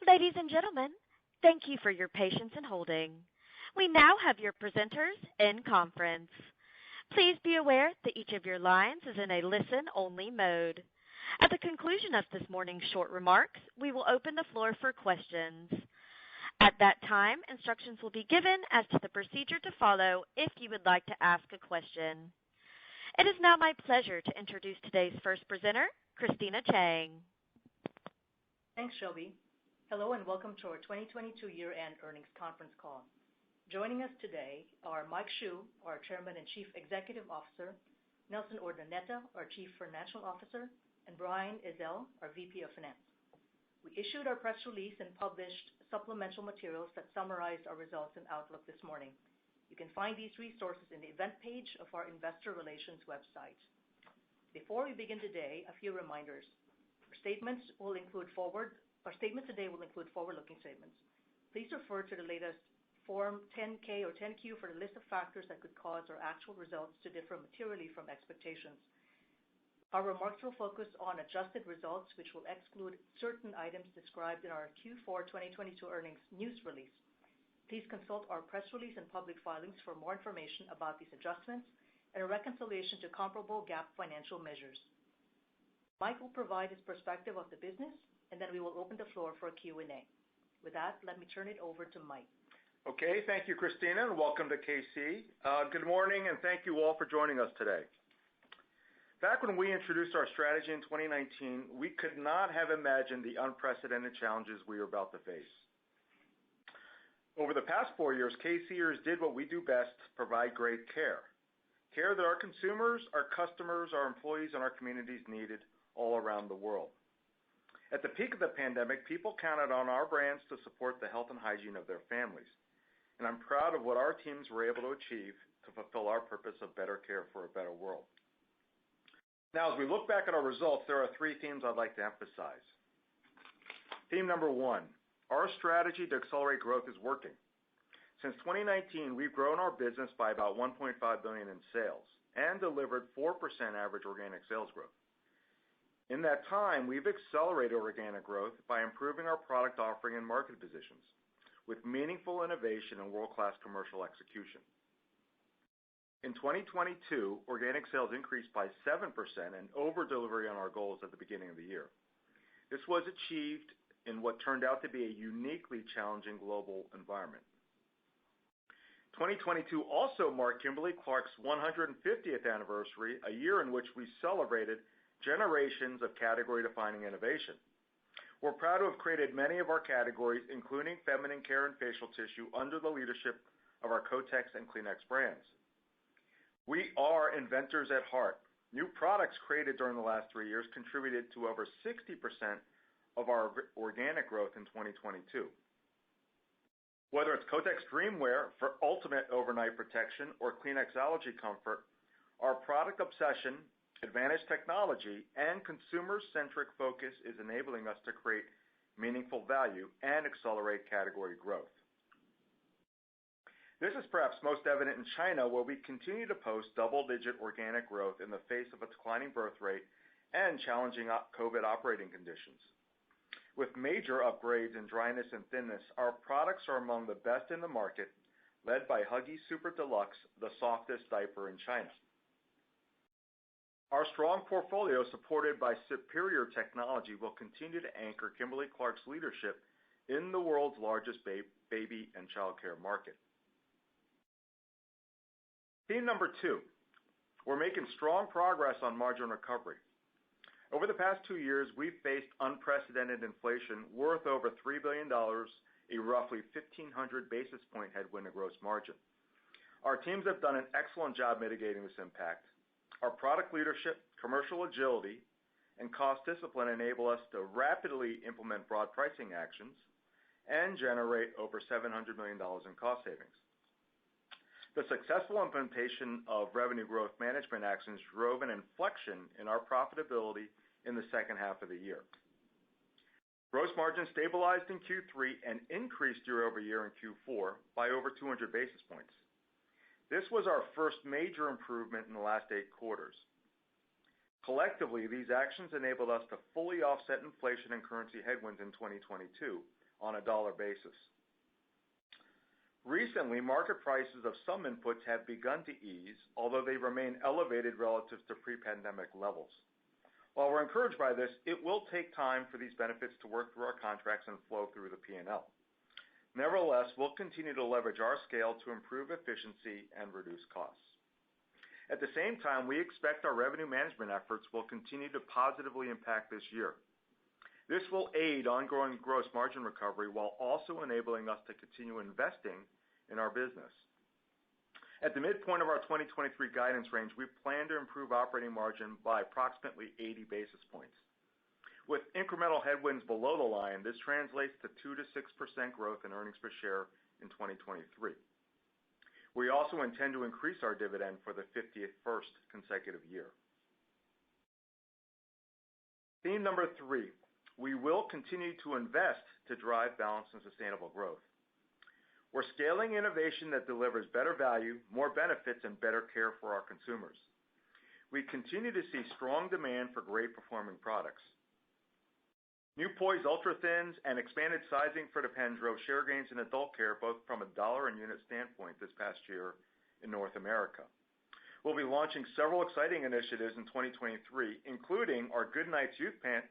Ladies and gentlemen, thank you for your patience in holding. We now have your presenters in conference. Please be aware that each of your lines is in a listen-only mode. At the conclusion of this morning's short remarks, we will open the floor for questions. At that time, instructions will be given as to the procedure to follow if you would like to ask a question. It is now my pleasure to introduce today's first presenter, Christina Chang. Thanks, Shelby. Hello and welcome to our 2022 year-end earnings conference call. Joining us today are Mike Hsu, our Chairman and Chief Executive Officer, Nelson Urdaneta, our Chief Financial Officer, and Brian Ezzell, our VP of Finance. We issued our press release and published supplemental materials that summarized our results and outlook this morning. You can find these resources in the event page of our investor relations website. Before we begin today, a few reminders. Our statements today will include forward-looking statements. Please refer to the latest Form 10-K or 10-Q for the list of factors that could cause our actual results to differ materially from expectations. Our remarks will focus on adjusted results, which will exclude certain items described in our Q4 2022 earnings news release. Please consult our press release and public filings for more information about these adjustments and a reconciliation to comparable GAAP financial measures. Mike will provide his perspective of the business, and then we will open the floor for a Q&A. With that, let me turn it over to Mike. Okay, thank you, Christina, and welcome to KC. Good morning, and thank you all for joining us today. Back when we introduced our strategy in 2019, we could not have imagined the unprecedented challenges we were about to face. Over the past 4 years, KCers did what we do best, provide great care. Care that our consumers, our customers, our employees, and our communities needed all around the world. At the peak of the pandemic, people counted on our brands to support the health and hygiene of their families. And I'm proud of what our teams were able to achieve to fulfill our purpose of better care for a better world. Now, as we look back at our results, there are 3 themes I'd like to emphasize. Theme number 1, our strategy to accelerate growth is working. Since 2019, we've grown our business by about $1.5 billion in sales and delivered 4% average organic sales growth. In that time, we've accelerated organic growth by improving our product offering and market positions with meaningful innovation and world-class commercial execution. In 2022, organic sales increased by 7% and over-delivery on our goals at the beginning of the year. This was achieved in what turned out to be a uniquely challenging global environment. 2022 also marked Kimberly-Clark's 150th anniversary, a year in which we celebrated generations of category-defining innovation. We're proud to have created many of our categories, including feminine care and facial tissue, under the leadership of our Kotex and Kleenex brands. We are inventors at heart. New products created during the last 3 years contributed to over 60% of our organic growth in 2022. Whether it's Kotex Dreamwear for ultimate overnight protection or Kleenex Allergy Comfort, our product obsession, advanced technology, and consumer-centric focus is enabling us to create meaningful value and accelerate category growth. This is perhaps most evident in China, where we continue to post double-digit organic growth in the face of a declining birth rate and challenging COVID operating conditions. With major upgrades in dryness and thinness, our products are among the best in the market, led by Huggies Super Deluxe, the softest diaper in China. Our strong portfolio, supported by superior technology, will continue to anchor Kimberly-Clark's leadership in the world's largest baby and childcare market. Theme number 2, we're making strong progress on margin recovery. Over the past 2 years, we've faced unprecedented inflation worth over $3 billion, a roughly 1,500 basis point headwind to gross margin. Our teams have done an excellent job mitigating this impact. Our product leadership, commercial agility, and cost discipline enable us to rapidly implement broad pricing actions and generate over $700 million in cost savings. The successful implementation of revenue growth management actions drove an inflection in our profitability in the second half of the year. Gross margin stabilized in Q3 and increased year-over-year in Q4 by over 200 basis points. This was our first major improvement in the last 8 quarters. Collectively, these actions enabled us to fully offset inflation and currency headwinds in 2022, on a dollar basis. Recently, market prices of some inputs have begun to ease, although they remain elevated relative to pre-pandemic levels. While we're encouraged by this, it will take time for these benefits to work through our contracts and flow through the P&L. Nevertheless, we'll continue to leverage our scale to improve efficiency and reduce costs. At the same time, we expect our revenue management efforts will continue to positively impact this year. This will aid ongoing gross margin recovery while also enabling us to continue investing in our business. At the midpoint of our 2023 guidance range, we plan to improve operating margin by approximately 80 basis points. With incremental headwinds below the line, this translates to 2-6% growth in earnings per share in 2023. We also intend to increase our dividend for the 51st consecutive year. Theme number 3, we will continue to invest to drive balanced and sustainable growth. We're scaling innovation that delivers better value, more benefits, and better care for our consumers. We continue to see strong demand for great performing products. New Poise Ultra Thins and expanded sizing for Depend drove share gains in adult care, both from a dollar and unit standpoint this past year in North America. We'll be launching several exciting initiatives in 2023, including our Good Nights Youth Pant,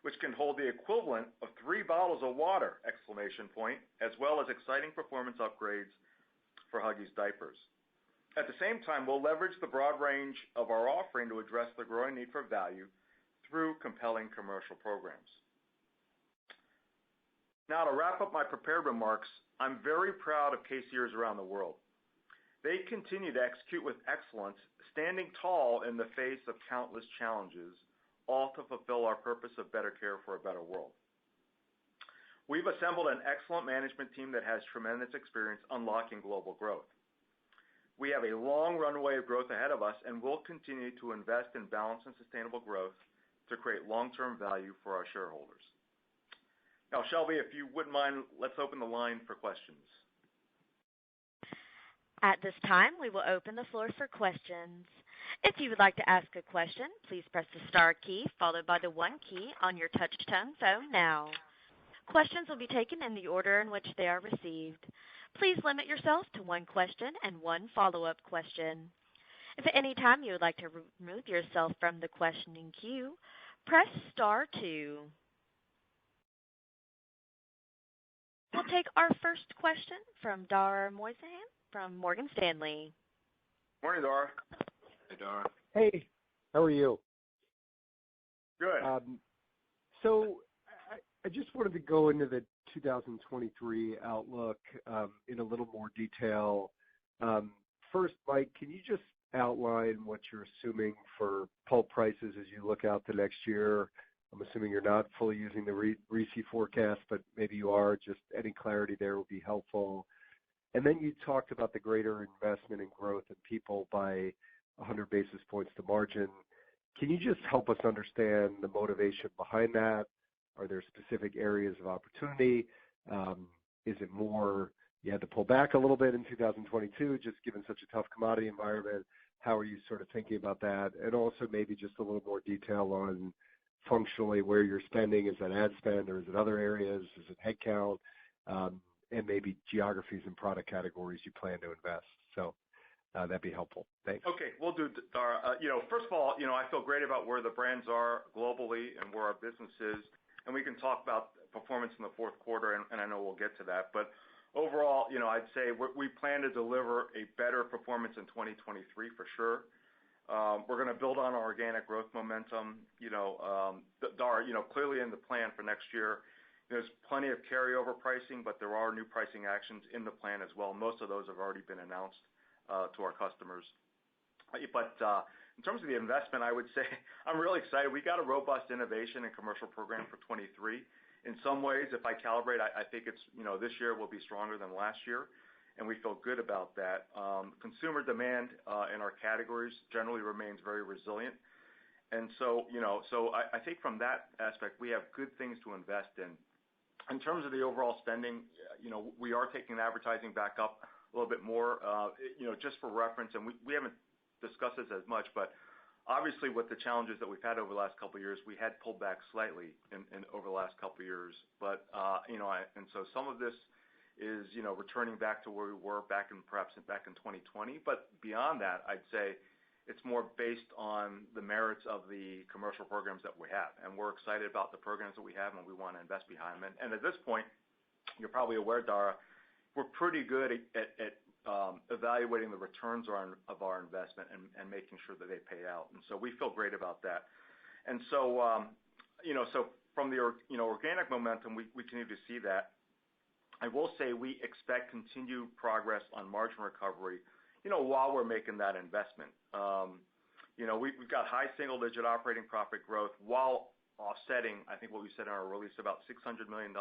which can hold the equivalent of 3 bottles of water, ! As well as exciting performance upgrades for Huggies diapers. At the same time, we'll leverage the broad range of our offering to address the growing need for value through compelling commercial programs. Now, to wrap up my prepared remarks, I'm very proud of KCers around the world. They continue to execute with excellence, standing tall in the face of countless challenges, all to fulfill our purpose of better care for a better world. We've assembled an excellent management team that has tremendous experience unlocking global growth. We have a long runway of growth ahead of us, and we'll continue to invest in balanced and sustainable growth to create long-term value for our shareholders. Now, Shelby, if you wouldn't mind, let's open the line for questions. At this time, we will open the floor for questions. If you would like to ask a question, please press the star key followed by the 1 key on your touch-tone phone now. Questions will be taken in the order in which they are received. Please limit yourself to 1 question and 1 follow-up question. If at any time you would like to remove yourself from the questioning queue, press star 2. We'll take our first question from Dara Mohsenian from Morgan Stanley. Morning, Dara. Hey, Dara. Hey, how are you? Good. So I just wanted to go into the 2023 outlook in a little more detail. First, Mike, can you just outline what you're assuming for pulp prices as you look out to next year? I'm assuming you're not fully using the RISI forecast, but maybe you are. Just any clarity there would be helpful. And then you talked about the greater investment in growth and people by 100 basis points to margin. Can you just help us understand the motivation behind that? Are there specific areas of opportunity? Is it more you had to pull back a little bit in 2022, just given such a tough commodity environment? How are you sort of thinking about that? And also maybe just a little more detail on functionally where you're spending. Is that ad spend or is it other areas? Is it headcount? And maybe geographies and product categories you plan to invest. So that'd be helpful. Thanks. Okay, we'll do, Dara. First of all, I feel great about where the brands are globally and where our business is. And we can talk about performance in the fourth quarter, and I know we'll get to that. But overall, I'd say we plan to deliver a better performance in 2023 for sure. We're going to build on our organic growth momentum. Dara, clearly in the plan for next year, there's plenty of carryover pricing, but there are new pricing actions in the plan as well. Most of those have already been announced to our customers. But in terms of the investment, I would say I'm really excited. We got a robust innovation and commercial program for 23. In some ways, if I calibrate, I think it's, this year will be stronger than last year, and we feel good about that. Consumer demand in our categories generally remains very resilient. And so, I think from that aspect, we have good things to invest in. In terms of the overall spending, we are taking advertising back up a little bit more, just for reference, and we haven't discussed this as much, but obviously with the challenges that we've had over the last couple of years, we had pulled back slightly in over the last couple of years. But and so some of this is returning back to where we were back in 2020. But beyond that, I'd say it's more based on the merits of the commercial programs that we have, and we're excited about the programs that we have, and we want to invest behind them. And at this point, you're probably aware, Dara, we're pretty good at evaluating the returns of our investment and making sure that they pay out. And so we feel great about that. And so, so from the organic momentum, we continue to see that. I will say we expect continued progress on margin recovery, while we're making that investment. We've got high single-digit operating profit growth while offsetting, I think what we said in our release, about $600 million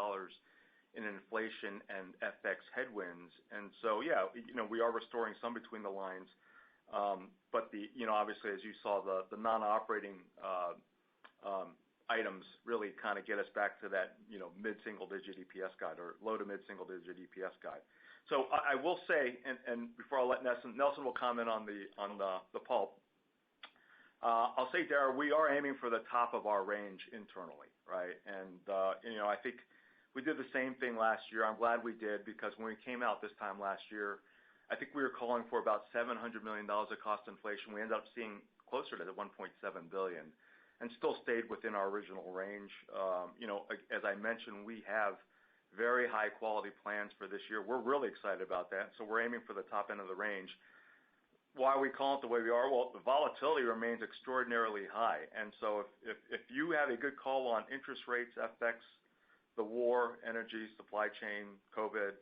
in inflation and FX headwinds. And so, we are restoring some between the lines. But obviously, as you saw, the non-operating items really kind of get us back to that, mid-single-digit EPS guide or low to mid-single-digit EPS guide. So I will say, and before I let Nelson will comment on the pulp. I'll say, Dara, we are aiming for the top of our range internally, right? And I think we did the same thing last year. I'm glad we did, because when we came out this time last year, I think we were calling for about $700 million of cost inflation. We ended up seeing closer to the $1.7 billion, and still stayed within our original range. As I mentioned, we have very high quality plans for this year. We're really excited about that. So we're aiming for the top end of the range. Why are we calling it the way we are? Well, the volatility remains extraordinarily high. And so if you have a good call on interest rates, FX, the war, energy, supply chain, COVID,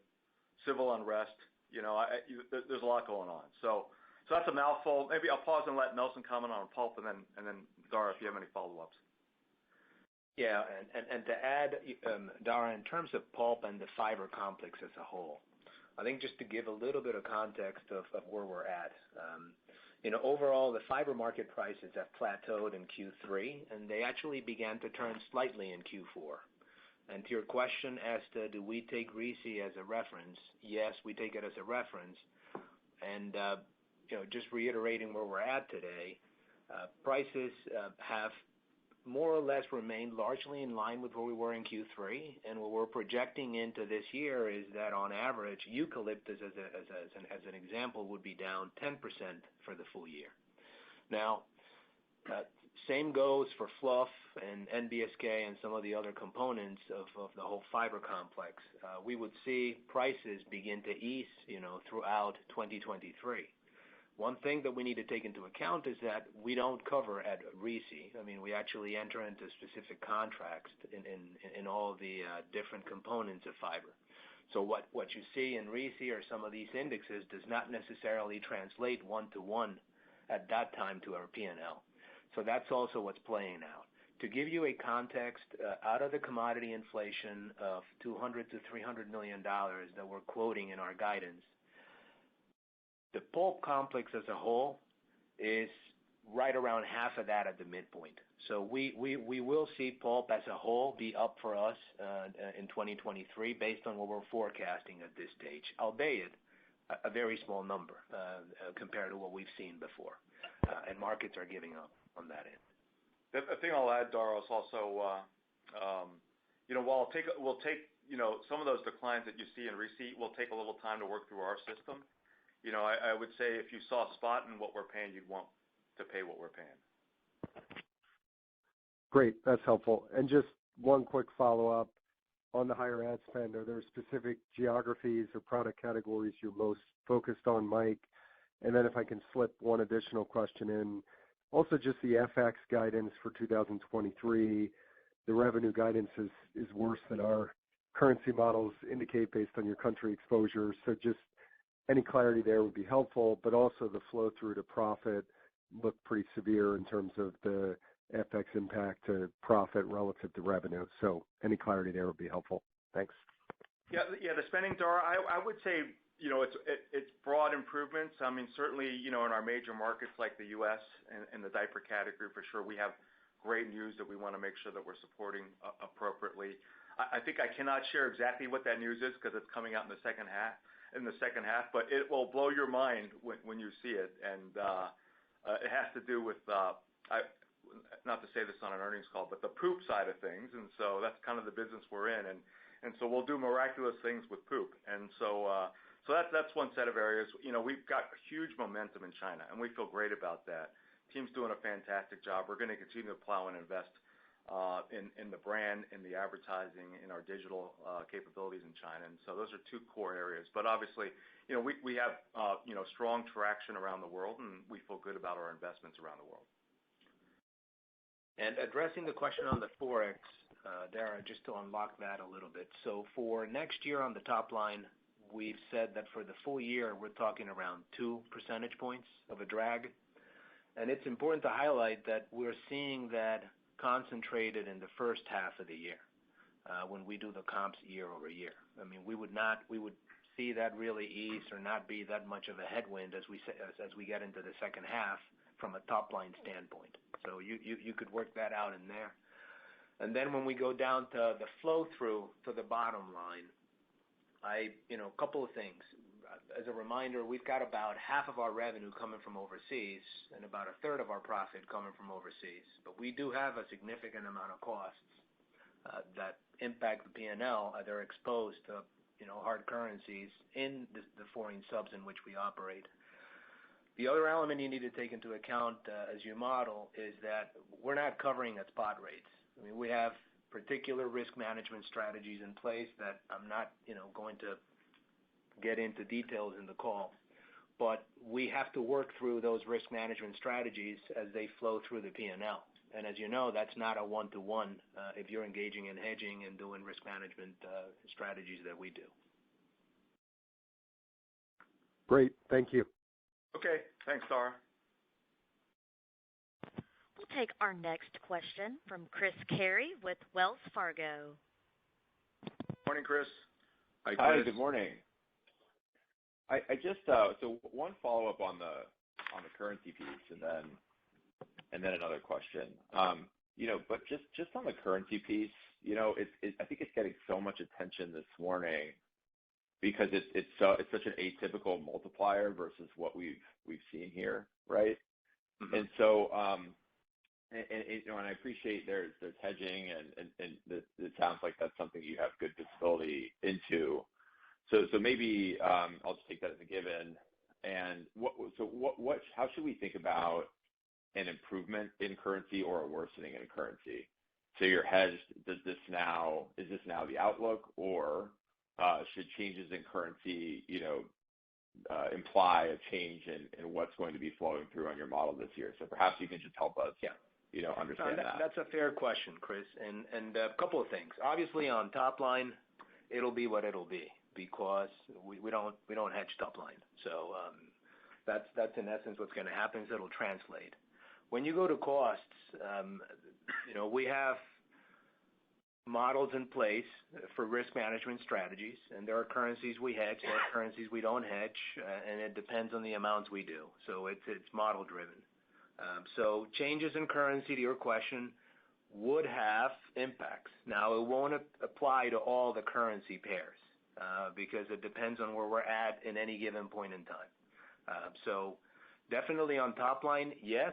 civil unrest, there's a lot going on. So that's a mouthful. Maybe I'll pause and let Nelson comment on pulp, and then Dara, if you have any follow-ups. Yeah, and to add, Dara, in terms of pulp and the fiber complex as a whole, I think just to give a little bit of context of where we're at. Overall, the fiber market prices have plateaued in Q3, and they actually began to turn slightly in Q4. And to your question as to do we take RISI as a reference, yes, we take it as a reference. And, just reiterating where we're at today, prices have more or less remained largely in line with where we were in Q3. And what we're projecting into this year is that on average, eucalyptus as an example would be down 10% for the full year. Now, same goes for fluff and NBSK and some of the other components of the whole fiber complex. We would see prices begin to ease, throughout 2023. One thing that we need to take into account is that we don't cover at RISI. I mean, we actually enter into specific contracts in all the different components of fiber. So what you see in RISI or some of these indexes does not necessarily translate one-to-one at that time to our P&L. So that's also what's playing out. To give you a context, out of the commodity inflation of $200 to $300 million that we're quoting in our guidance, the pulp complex as a whole is right around half of that at the midpoint. So we will see pulp as a whole be up for us in 2023 based on what we're forecasting at this stage, albeit a very small number compared to what we've seen before. And markets are giving up on that end. The thing I'll add, Dara, is also, while we'll take, some of those declines that you see in RISI will take a little time to work through our system. I would say if you saw spot in what we're paying, you'd want to pay what we're paying. Great, that's helpful. And just one quick follow-up on the higher ad spend. Are there specific geographies or product categories you're most focused on, Mike? And then if I can slip one additional question in, also just the FX guidance for 2023. The revenue guidance is worse than our currency models indicate based on your country exposure. So just any clarity there would be helpful, but also the flow through to profit looked pretty severe in terms of the FX impact to profit relative to revenue. So any clarity there would be helpful. Thanks. Yeah, the spending, Dara, I would say, it's broad improvements. I mean, certainly, in our major markets like the U.S. and the diaper category, for sure, we have great news that we want to make sure that we're supporting appropriately. I think I cannot share exactly what that news is because it's coming out in the second half, but it will blow your mind when you see it. And it has to do with not to say this on an earnings call, but the poop side of things, and so that's kind of the business we're in, and so we'll do miraculous things with poop, and so that's one set of areas. We've got huge momentum in China, and we feel great about that. Team's doing a fantastic job. We're going to continue to plow and invest in the brand, in the advertising, in our digital capabilities in China, and so those are two core areas. But obviously, we have strong traction around the world, and we feel good about our investments around the world. And addressing the question on the Forex, Dara, just to unlock that a little bit. So for next year on the top line, we've said that for the full year, we're talking around 2 percentage points of a drag. And it's important to highlight that we're seeing that concentrated in the first half of the year when we do the comps year over year. I mean, we would see that really ease or not be that much of a headwind as we get into the second half from a top-line standpoint. So you could work that out in there. And then when we go down to the flow-through to the bottom line, a couple of things. As a reminder, we've got about half of our revenue coming from overseas and about a third of our profit coming from overseas. But we do have a significant amount of costs that impact the P&L. They're exposed to hard currencies in the foreign subs in which we operate. The other element you need to take into account as you model is that we're not covering at spot rates. I mean, we have particular risk management strategies in place that I'm not, going to get into details in the call, but we have to work through those risk management strategies as they flow through the P&L. And as you know, that's not a one-to-one if you're engaging in hedging and doing risk management strategies that we do. Great. Thank you. Okay. Thanks, Dara. We'll take our next question from Chris Carey with Wells Fargo. Morning, Chris. Hi, Chris. Hi, good morning. I just so one follow-up on the currency piece, and then another question. But just on the currency piece, I think it's getting so much attention this morning because it's such an atypical multiplier versus what we've seen here, right? Mm-hmm. And so and I appreciate there's hedging and it sounds like that's something you have good visibility into. So maybe I'll just take that as a given. And how should we think about an improvement in currency or a worsening in currency? So you're hedged. Is this now the outlook, or should changes in currency, imply a change in what's going to be flowing through on your model this year? So perhaps you can just help us, understand that. That's a fair question, Chris. And a couple of things. Obviously, on top line, it'll be what it'll be because we don't hedge top line. So that's in essence what's going to happen. Is it'll translate. When you go to costs, we have models in place for risk management strategies, and there are currencies we hedge, there are currencies we don't hedge, and it depends on the amounts we do. So it's model driven. So changes in currency, to your question, would have impacts. Now, it won't apply to all the currency pairs because it depends on where we're at in any given point in time. So definitely on top line, yes,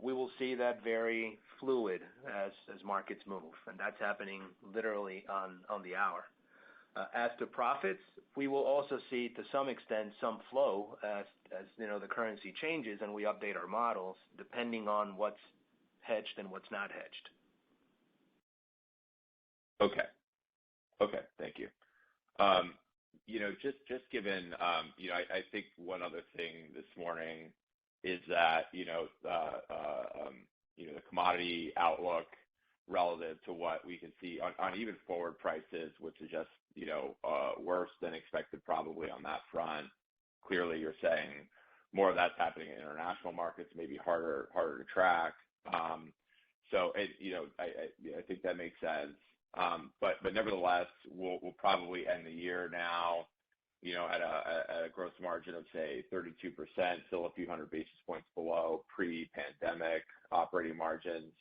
we will see that very fluid as markets move, and that's happening literally on the hour. As to profits, we will also see to some extent some flow as the currency changes and we update our models depending on what's hedged and what's not hedged. Okay, thank you. Just given, I think one other thing this morning is that, the commodity outlook relative to what we can see on even forward prices would suggest, worse than expected probably on that front. Clearly, you're saying more of that's happening in international markets, maybe harder to track. So, I think that makes sense. But nevertheless, we'll probably end the year now, at a gross margin of say 32%, still a few hundred basis points below pre-pandemic operating margins,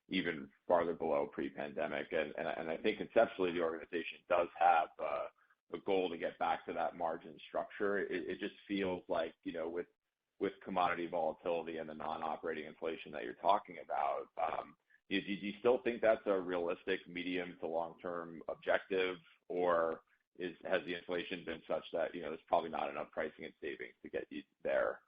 even farther below pre-pandemic. And I think conceptually the organization does have a goal to get back to that margin structure. It just feels like, with with commodity volatility and the non-operating inflation that you're talking about, do you still think that's a realistic medium to long-term objective, or has the inflation been such that, there's probably not enough pricing and savings to get you there,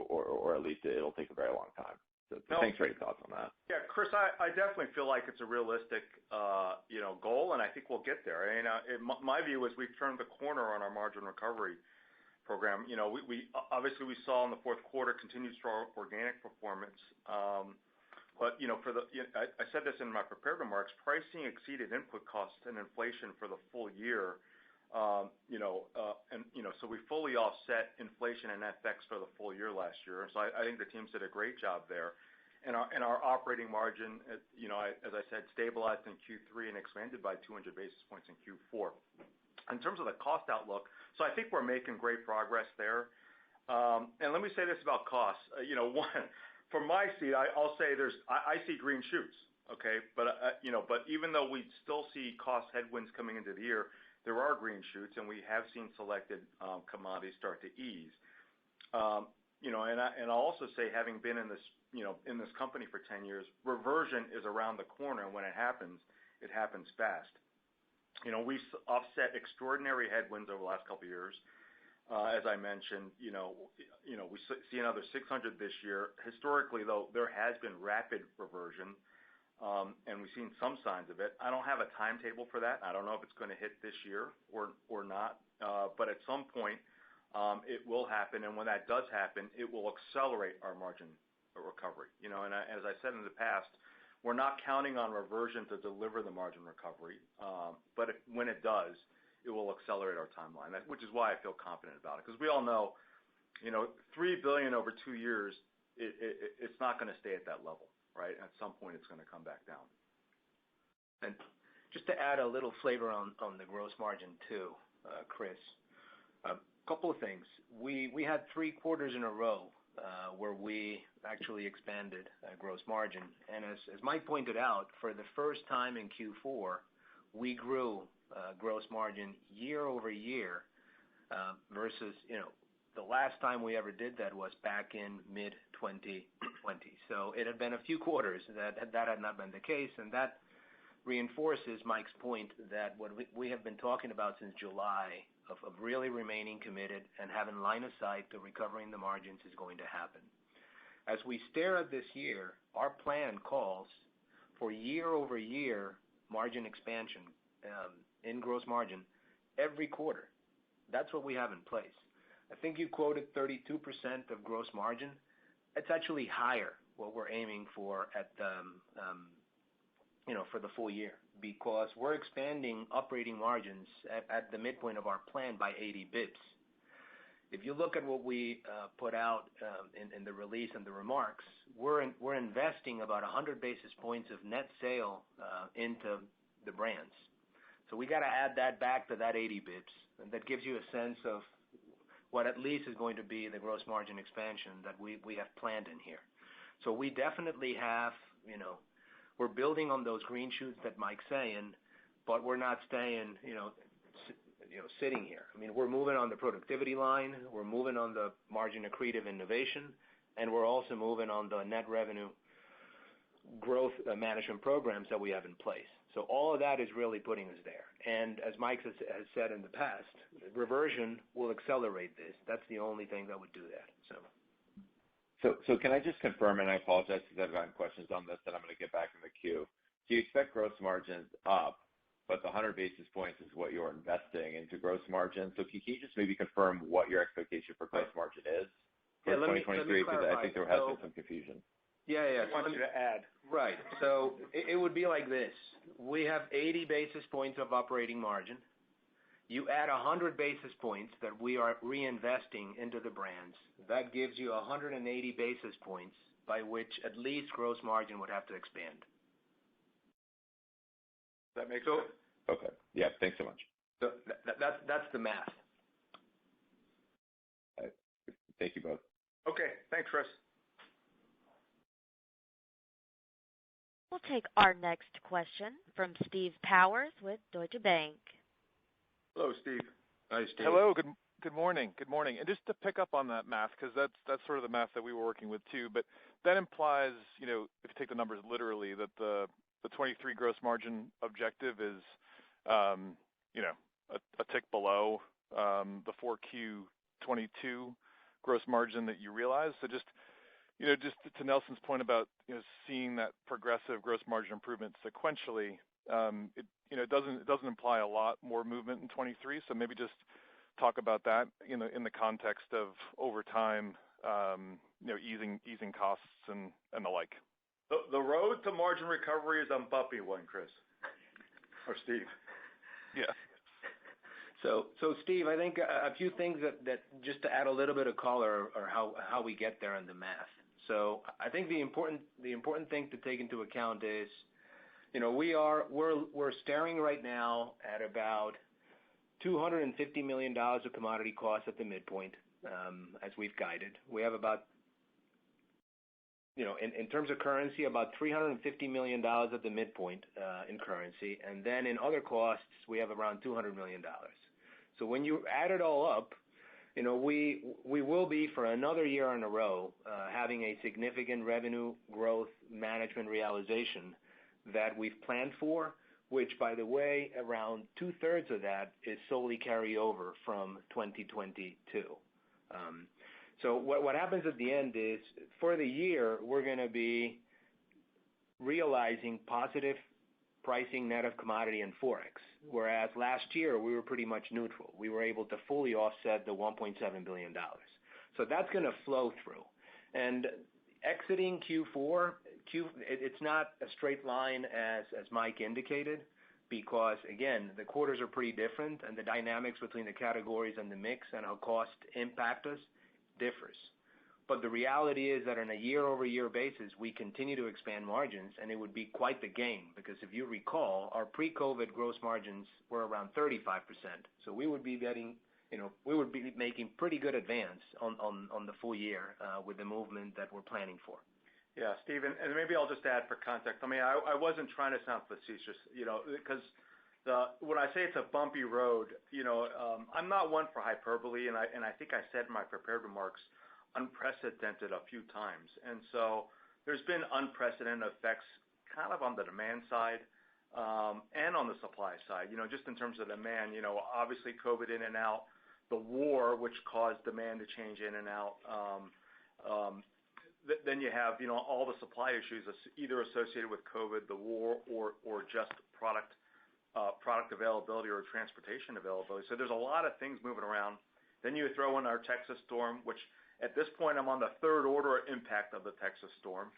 or at least it'll take a very long time? So thanks for your thoughts on that. Yeah, Chris, I definitely feel like it's a realistic, goal, and I think we'll get there. My view is we've turned the corner on our margin recovery program. We obviously we saw in the fourth quarter continued strong organic performance. But I said this in my prepared remarks, pricing exceeded input costs and inflation for the full year. So we fully offset inflation and FX for the full year last year. So I think the teams did a great job there. And our operating margin, as I said, stabilized in Q3 and expanded by 200 basis points in Q4. In terms of the cost outlook, so I think we're making great progress there. And let me say this about costs. One, from my seat, I'll say I see green shoots, okay? But even though we still see cost headwinds coming into the year, there are green shoots, and we have seen selected commodities start to ease. And I'll also say, having been in this company for 10 years, reversion is around the corner, and when it happens fast. We've offset extraordinary headwinds over the last couple of years. As I mentioned, we see another 600 this year. Historically, though, there has been rapid reversion, and we've seen some signs of it. I don't have a timetable for that. I don't know if it's going to hit this year or not, but at some point, it will happen, and when that does happen, it will accelerate our margin recovery. And as I said in the past, we're not counting on reversion to deliver the margin recovery, but when it does, it will accelerate our timeline, which is why I feel confident about it. Because we all know, $3 billion over 2 years, it's not going to stay at that level, right? At some point, it's going to come back down. And just to add a little flavor on the gross margin too, Chris, a couple of things. We had 3 quarters in a row where we actually expanded gross margin. And as Mike pointed out, for the first time in Q4, we grew gross margin year over year versus, the last time we ever did that was back in mid-2020. So it had been a few quarters that had not been the case, and that reinforces Mike's point that what we have been talking about since July of really remaining committed and having line of sight to recovering the margins is going to happen. As we stare at this year, our plan calls for year-over-year margin expansion in gross margin every quarter. That's what we have in place. I think you quoted 32% of gross margin. It's actually higher what we're aiming for at for the full year, because we're expanding operating margins at the midpoint of our plan by 80 bips. If you look at what we put out in the release and the remarks, we're investing about 100 basis points of net sale into the brands. So we got to add that back to that 80 bips, and that gives you a sense of what at least is going to be the gross margin expansion that we have planned in here. So we definitely have, we're building on those green shoots that Mike's saying, but we're not staying, sitting here. I mean, we're moving on the productivity line, we're moving on the margin accretive innovation, and we're also moving on the net revenue growth management programs that we have in place. So all of that is really putting us there. And as Mike has said in the past, reversion will accelerate this. That's the only thing that would do that. So can I just confirm, and I apologize because I've gotten questions on this, and I'm going to get back in the queue. So you expect gross margins up, but the 100 basis points is what you're investing into gross margin. So can you just maybe confirm what your expectation for gross margin is for 2023? Because I think there has been some confusion. Yeah. I want you to add. Right. So it would be like this. We have 80 basis points of operating margin. You add 100 basis points that we are reinvesting into the brands. That gives you 180 basis points by which at least gross margin would have to expand. That makes sense. Okay. Yeah, thanks so much. So that's the math. Thank you both. Okay. Thanks, Chris. We'll take our next question from Steve Powers with Deutsche Bank. Hello, Steve. Hi, Steve. Hello. Good morning. Good morning. And just to pick up on that math, because that's sort of the math that we were working with too, but that implies, if you take the numbers literally, that the 23 gross margin objective is, a tick below the 4Q 22 gross margin that you realized. So just to Nelson's point about seeing that progressive gross margin improvement sequentially, it doesn't imply a lot more movement in 23. So maybe just talk about that in the context of over time, easing costs and the like. The road to margin recovery is a bumpy one, Chris. Or Steve. Yeah. So Steve, I think a few things that just to add a little bit of color or how we get there in the math. So I think the important thing to take into account is, we're staring right now at about $250 million of commodity costs at the midpoint, as we've guided. We have about, in terms of currency, about $350 million at the midpoint in currency, and then in other costs we have around $200 million. So when you add it all up, we will be for another year in a row having a significant revenue growth management realization that we've planned for, which, by the way, around 2/3 of that is solely carryover from 2022. So what happens at the end is, for the year, we're going to be realizing positive pricing net of commodity and Forex, whereas last year we were pretty much neutral. We were able to fully offset the $1.7 billion. So that's going to flow through. And exiting Q4, it's not a straight line as Mike indicated, because, again, the quarters are pretty different, and the dynamics between the categories and the mix and how costs impact us differs. But the reality is that on a year-over-year basis, we continue to expand margins, and it would be quite the gain, because if you recall, our pre-COVID gross margins were around 35%. So we would be making pretty good advance on the full year with the movement that we're planning for. Yeah, Steve, and maybe I'll just add for context. I mean, I wasn't trying to sound facetious, because when I say it's a bumpy road, I'm not one for hyperbole, and I think I said in my prepared remarks, unprecedented a few times. And so there's been unprecedented effects kind of on the demand side and on the supply side, just in terms of demand, obviously COVID in and out, the war, which caused demand to change in and out. Then you have, all the supply issues either associated with COVID, the war, or just product availability or transportation availability. So there's a lot of things moving around. Then you throw in our Texas storm, which at this point I'm on the third order impact of the Texas storm.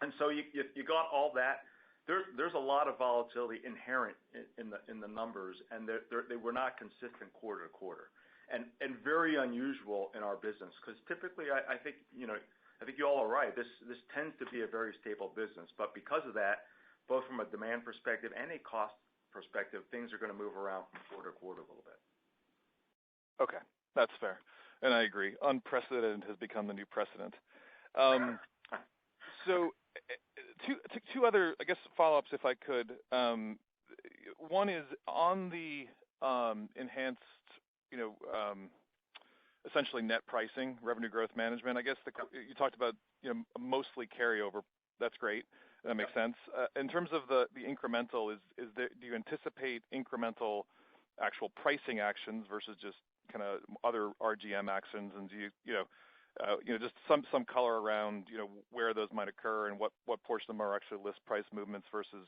And so you got all that. There's a lot of volatility inherent in the numbers, and they were not consistent quarter to quarter, and very unusual in our business, because typically I think you all are right. This tends to be a very stable business, but because of that, both from a demand perspective and a cost perspective, things are going to move around from quarter to quarter a little bit. Okay, that's fair, and I agree. Unprecedented has become the new precedent. So two other, I guess, follow-ups, if I could. One is on the enhanced, essentially net pricing, revenue growth management. I guess you talked about, mostly carryover. That's great. That makes sense. In terms of the incremental, do you anticipate incremental actual pricing actions versus just kind of other RGM actions? And do you, just some color around, where those might occur and what portion of them are actually list price movements versus,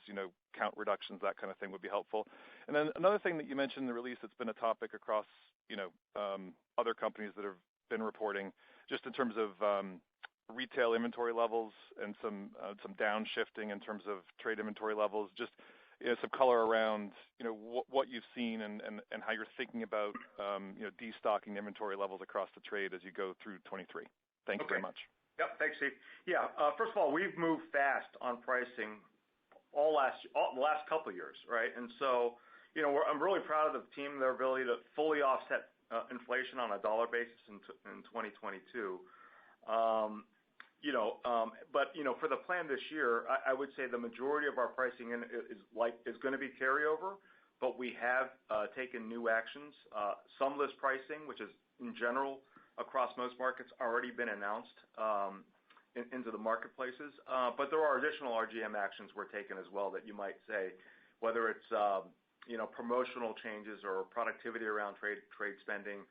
count reductions, that kind of thing would be helpful. And then another thing that you mentioned in the release that's been a topic across, other companies that have been reporting, just in terms of retail inventory levels and some downshifting in terms of trade inventory levels. Just some color around what you've seen and how you're thinking about destocking inventory levels across the trade as you go through 23. Thank you very much. Yep, thanks, Steve. Yeah, first of all, we've moved fast on pricing the last couple of years, right? And so I'm really proud of the team, their ability to fully offset inflation on a dollar basis in 2022. But for the plan this year, I would say the majority of our pricing is going to be carryover, but we have taken new actions. Some list pricing, which is in general across most markets, already been announced into the marketplaces. But there are additional RGM actions we're taking as well that you might say, whether it's promotional changes or productivity around trade spending.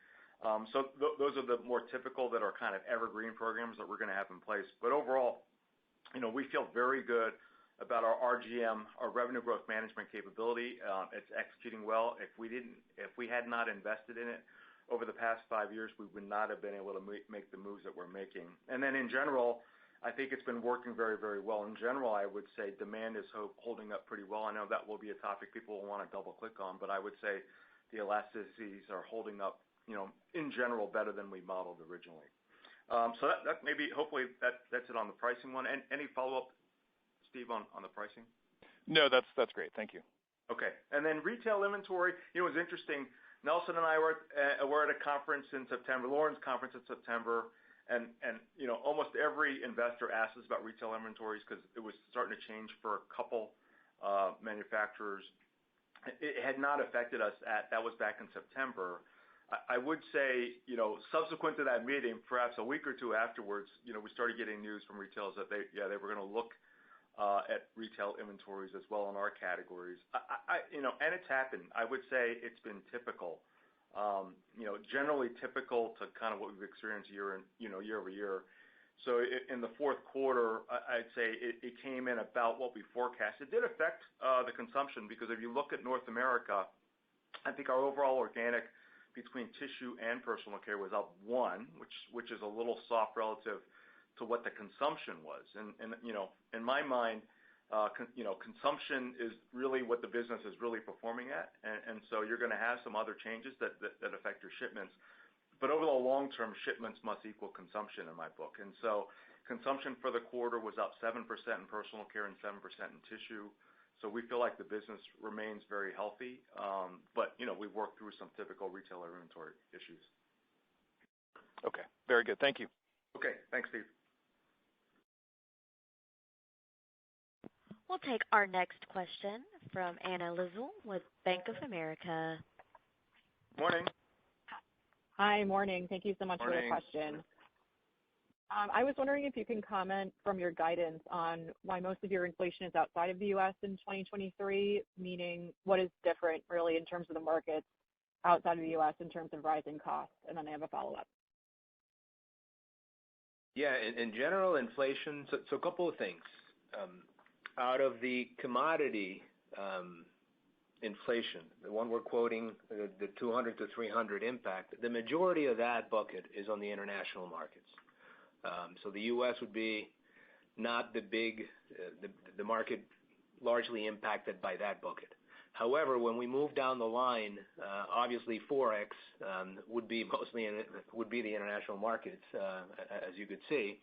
So those are the more typical that are kind of evergreen programs that we're going to have in place. But overall, we feel very good about our RGM, our revenue growth management capability. It's executing well. If we had not invested in it over the past 5 years, we would not have been able to make the moves that we're making. And then in general, I think it's been working very, very well. In general, I would say demand is holding up pretty well. I know that will be a topic people will want to double click on, but I would say the elasticities are holding up, in general, better than we modeled originally. So that maybe, hopefully, that's it on the pricing one. And any follow-up, Steve, on the pricing? No, that's great. Thank you. Okay. And then retail inventory, it was interesting. Nelson and I were at a conference in September, Lauren's conference in September, and almost every investor asked us about retail inventories because it was starting to change for a couple manufacturers. It had not affected us. That was back in September. I would say, subsequent to that meeting, perhaps a week or two afterwards, we started getting news from retailers that they were going to look at retail inventories as well in our categories. And it's happened. I would say it's been typical, generally typical to kind of what we've experienced year over year. So in the fourth quarter, I'd say it came in about what we forecast. It did affect the consumption because if you look at North America, I think our overall organic between tissue and personal care was up 1, which is a little soft relative to what the consumption was. And in my mind, consumption is really what the business is really performing at. And so you're going to have some other changes that affect your shipments. But over the long term, shipments must equal consumption in my book. And so consumption for the quarter was up 7% in personal care and 7% in tissue. So we feel like the business remains very healthy. But, we've worked through some typical retailer inventory issues. Okay. Very good. Thank you. Okay. Thanks, Steve. We'll take our next question from Anna Lizzul with Bank of America. Morning. Hi, morning. Thank you so much for the question. I was wondering if you can comment from your guidance on why most of your inflation is outside of the U.S. in 2023, meaning what is different really in terms of the markets outside of the U.S. in terms of rising costs, and then I have a follow-up. Yeah, in general, inflation, so a couple of things. Out of the commodity inflation, the one we're quoting, the 200 to 300 impact, the majority of that bucket is on the international markets. So the U.S. would be not the market largely impacted by that bucket. However, when we move down the line, obviously Forex would be the international markets, as you could see.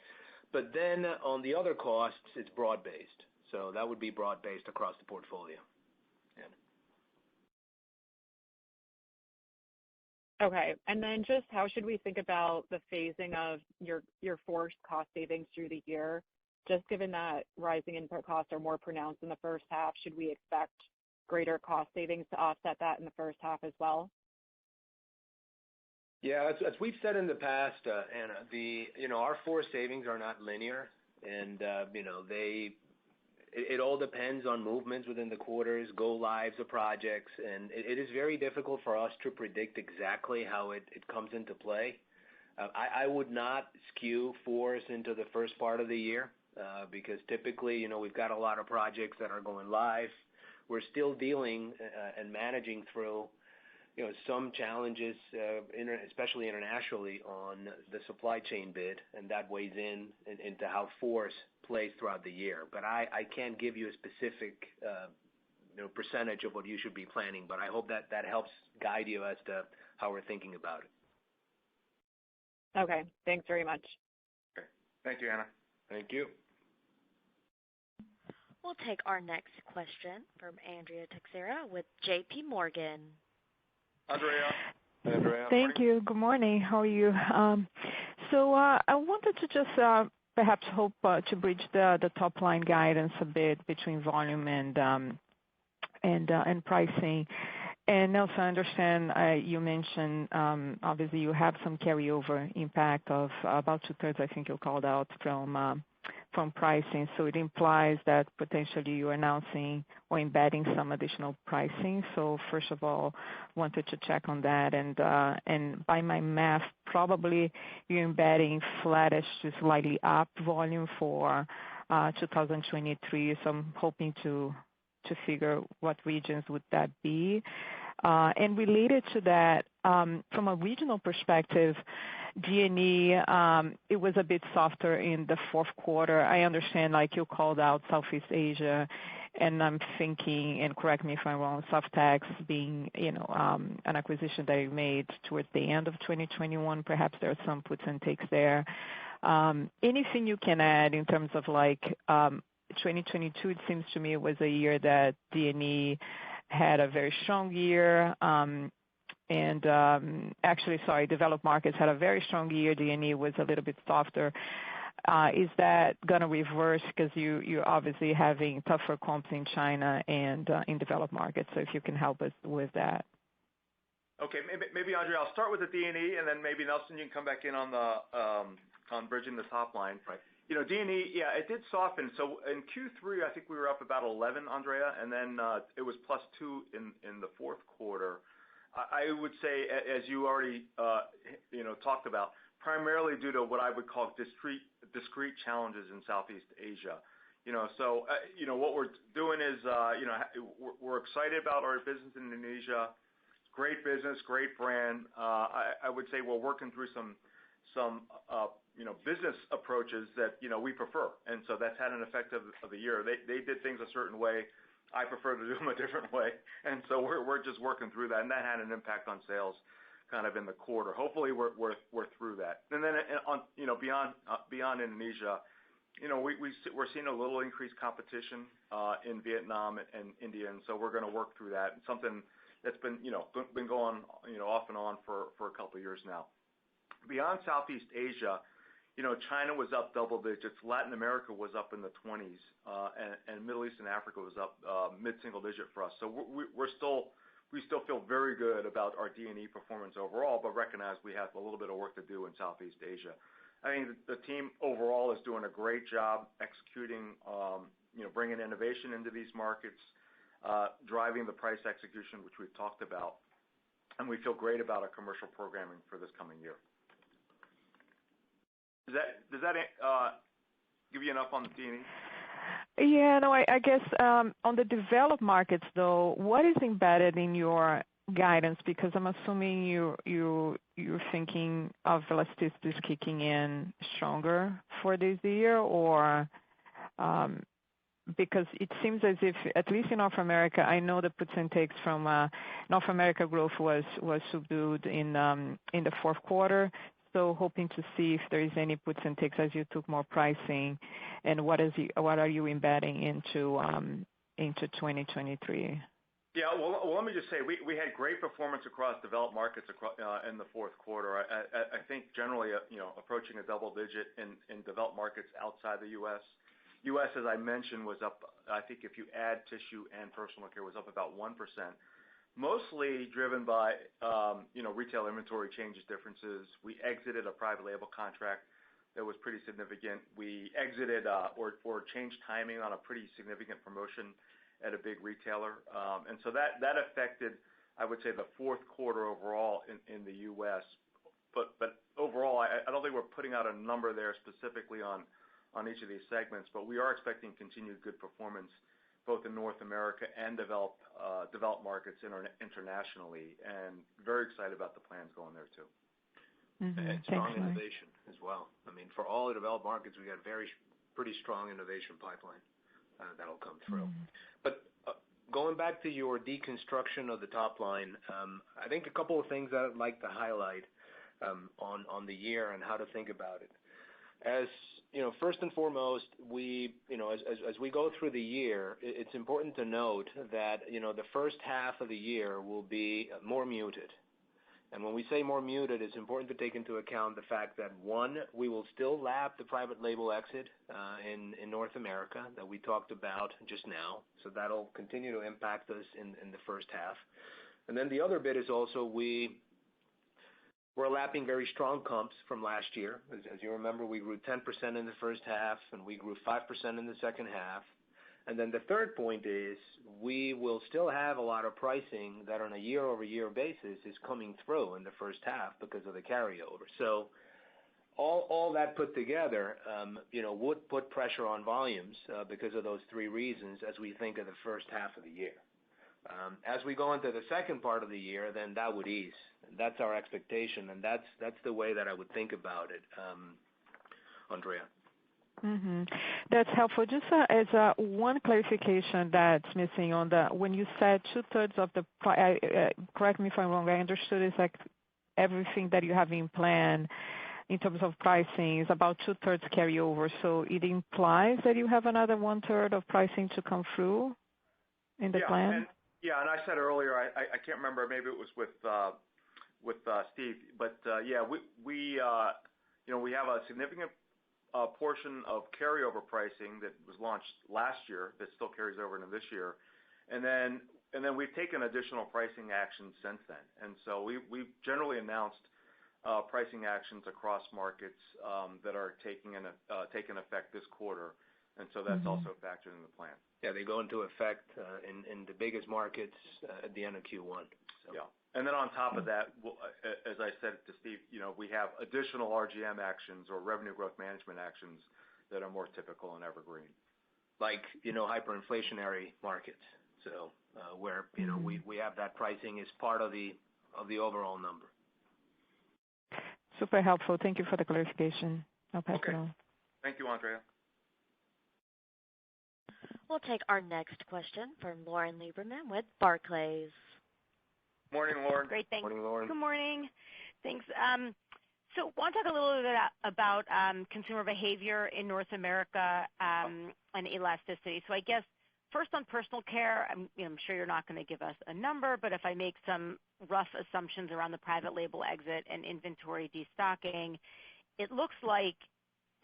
But then on the other costs, it's broad-based. So that would be broad-based across the portfolio. Okay. And then just how should we think about the phasing of your forced cost savings through the year? Just given that rising input costs are more pronounced in the first half, should we expect greater cost savings to offset that in the first half as well? Yeah, as we've said in the past, Anna, our forced savings are not linear, and it all depends on movements within the quarters, go lives of projects, and it is very difficult for us to predict exactly how it comes into play. I would not skew force into the first part of the year because typically, we've got a lot of projects that are going live. We're still dealing and managing through some challenges, especially internationally, on the supply chain bit, and that weighs into how force plays throughout the year. But I can't give you a specific percentage of what you should be planning, but I hope that helps guide you as to how we're thinking about it. Okay. Thanks very much. Okay. Thank you, Anna. Thank you. We'll take our next question from Andrea Teixeira with J.P. Morgan. Andrea. Thank you. Good morning. How are you? So I wanted to just perhaps hope to bridge the top line guidance a bit between volume and pricing. Nelson, I understand you mentioned, obviously you have some carryover impact of about two-thirds, I think you called out from pricing. So it implies that potentially you are now seeing or embedding some additional pricing. So first of all, wanted to check on that. And by my math, probably you're embedding flattish to slightly up volume for 2023. So I'm hoping to figure what regions would that be. And related to that, from a regional perspective, D&E, it was a bit softer in the fourth quarter. I understand, like you called out Southeast Asia, and I'm thinking, and correct me if I'm wrong, Softex being, an acquisition that you made towards the end of 2021. Perhaps there are some puts and takes there. Anything you can add in terms of 2022, it seems to me, was a year that D&E had a very strong year. Developed markets had a very strong year. D&E was a little bit softer. Is that going to reverse because you're obviously having tougher comps in China and in developed markets? So if you can help us with that. Okay, maybe Andre, I'll start with the D&E, and then maybe Nelson, you can come back in on on bridging the top line. Right. D&E, yeah, it did soften. So in Q3, I think we were up about 11, Andrea, and then it was +2 in the fourth quarter. I would say, as you already talked about, primarily due to what I would call discrete challenges in Southeast Asia. What we're doing is, we're excited about our business in Indonesia. Great business, great brand. I would say we're working through some business approaches that we prefer, and so that's had an effect of the year. They did things a certain way. I prefer to do them a different way, and so we're just working through that, and that had an impact on sales kind of in the quarter. Hopefully we're through that. And then on beyond Indonesia, we're seeing a little increased competition in Vietnam and India, and so we're going to work through that. It's something that's been going off and on for a couple of years now. Beyond Southeast Asia, China was up double digits. Latin America was up in the 20s, and Middle East and Africa was up mid-single digit for us. So we still feel very good about our D&E performance overall, but recognize we have a little bit of work to do in Southeast Asia. I think the team overall is doing a great job executing, bringing innovation into these markets, driving the price execution, which we've talked about, and we feel great about our commercial programming for this coming year. Does that give you enough on the D&E? Yeah, no, I guess on the developed markets, though, what is embedded in your guidance? Because I'm assuming you're thinking of elasticities kicking in stronger for this year, or because it seems as if, at least in North America, I know the puts and takes from North America growth was subdued in the fourth quarter. So hoping to see if there is any puts and takes as you took more pricing, and what are you embedding into 2023? Yeah, well, let me just say we had great performance across developed markets in the fourth quarter. I think generally, approaching a double digit in developed markets outside the U.S. U.S., as I mentioned, was up. I think if you add tissue and personal care, was up about 1%. Mostly driven by, retail inventory changes differences. We exited a private label contract that was pretty significant. We exited or changed timing on a pretty significant promotion at a big retailer. And so that affected, I would say, the fourth quarter overall in the U.S. But overall, I don't think we're putting out a number there specifically on each of these segments, but we are expecting continued good performance both in North America and developed markets internationally, and very excited about the plans going there too. Mm-hmm. And strong innovation as well. I mean, for all the developed markets, we got a pretty strong innovation pipeline that'll come through. Mm-hmm. But going back to your deconstruction of the top line, I think a couple of things that I'd like to highlight on the year and how to think about it. As first and foremost, as we go through the year, it's important to note that the first half of the year will be more muted. And when we say more muted, it's important to take into account the fact that, one, we will still lap the private label exit in North America that we talked about just now. So that'll continue to impact us in the first half. And then the other bit is also we're lapping very strong comps from last year. As you remember, we grew 10% in the first half, and we grew 5% in the second half. And then the third point is we will still have a lot of pricing that on a year-over-year basis is coming through in the first half because of the carryover. So all that put together, would put pressure on volumes because of those three reasons as we think of the first half of the year. As we go into the second part of the year, then that would ease. That's our expectation, and that's the way that I would think about it, Andrea. Mm-hmm. That's helpful. Just as one clarification that's missing on when you said 2/3 of the correct me if I'm wrong, I understood it's like everything that you have in plan in terms of pricing is about 2/3 carryover. So it implies that you have another 1/3 of pricing to come through in the plan? And I said earlier, I can't remember, maybe it was with Steve, but we have a significant portion of carryover pricing that was launched last year that still carries over into this year, and then we've taken additional pricing actions since then. And so we've generally announced pricing actions across markets that are taking effect this quarter, and so that's also factored in the plan. Yeah, they go into effect in the biggest markets at the end of Q1. So. Yeah. And then on top of that, as I said to Steve, we have additional RGM actions or revenue growth management actions that are more typical and evergreen. Like, hyperinflationary markets. So where, we have that pricing as part of the overall number. Super helpful. Thank you for the clarification. I'll pass it on. Thank you, Andrea. We'll take our next question from Lauren Lieberman with Barclays. Morning, Lauren. Great, thanks. Morning, Lauren. Good morning. Thanks. So want to talk a little bit about consumer behavior in North America and elasticity. So I guess first on personal care, I'm sure you're not going to give us a number, but if I make some rough assumptions around the private label exit and inventory destocking, it looks like